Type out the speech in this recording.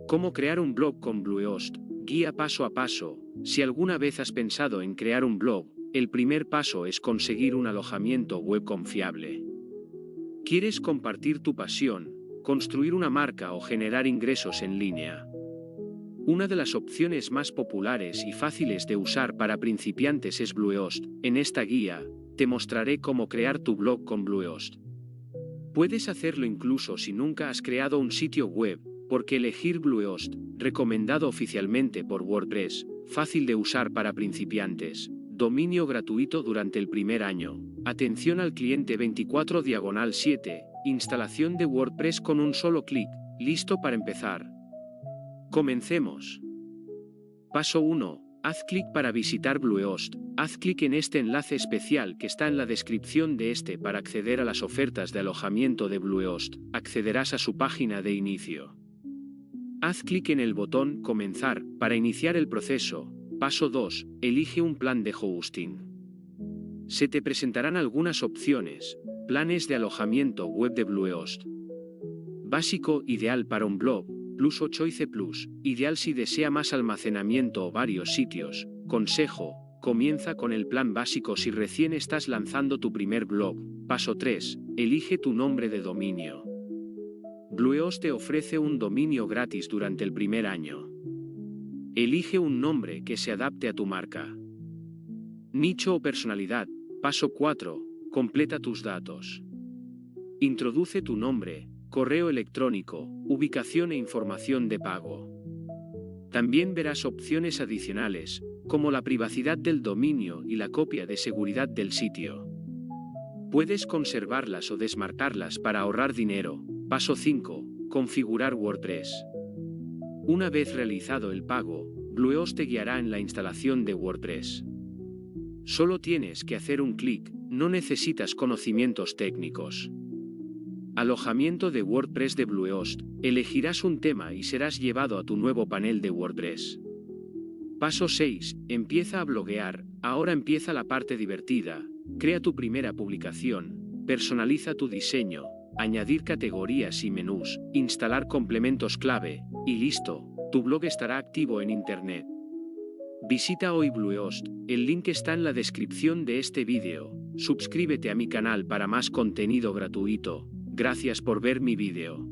¿Cómo crear un blog con Bluehost? Guía paso a paso. Si alguna vez has pensado en crear un blog, el primer paso es conseguir un alojamiento web confiable. ¿Quieres compartir tu pasión, construir una marca o generar ingresos en línea? Una de las opciones más populares y fáciles de usar para principiantes es Bluehost. En esta guía, te mostraré cómo crear tu blog con Bluehost. Puedes hacerlo incluso si nunca has creado un sitio web, porque elegir Bluehost, recomendado oficialmente por WordPress, fácil de usar para principiantes, dominio gratuito durante el primer año, atención al cliente 24/7, instalación de WordPress con un solo clic, listo para empezar. Comencemos. Paso 1. Haz clic para visitar Bluehost. Haz clic en este enlace especial que está en la descripción de este para acceder a las ofertas de alojamiento de Bluehost. Accederás a su página de inicio. Haz clic en el botón Comenzar para iniciar el proceso. Paso 2. Elige un plan de hosting. Se te presentarán algunas opciones. Planes de alojamiento web de Bluehost. Básico, ideal para un blog. Plus o Choice Plus, ideal si desea más almacenamiento o varios sitios. Consejo, comienza con el plan básico si recién estás lanzando tu primer blog. Paso 3. Elige tu nombre de dominio. Bluehost te ofrece un dominio gratis durante el primer año. Elige un nombre que se adapte a tu marca. Nicho o personalidad. Paso 4. Completa tus datos. Introduce tu nombre, correo electrónico, ubicación e información de pago. También verás opciones adicionales, como la privacidad del dominio y la copia de seguridad del sitio. Puedes conservarlas o desmarcarlas para ahorrar dinero. Paso 5. Configurar WordPress. Una vez realizado el pago, Bluehost te guiará en la instalación de WordPress. Solo tienes que hacer un clic, no necesitas conocimientos técnicos. Alojamiento de WordPress de Bluehost. Elegirás un tema y serás llevado a tu nuevo panel de WordPress. Paso 6. Empieza a bloguear. Ahora empieza la parte divertida. Crea tu primera publicación. Personaliza tu diseño. Añadir categorías y menús. Instalar complementos clave. Y listo. Tu blog estará activo en Internet. Visita hoy Bluehost. El link está en la descripción de este vídeo. Suscríbete a mi canal para más contenido gratuito. Gracias por ver mi vídeo.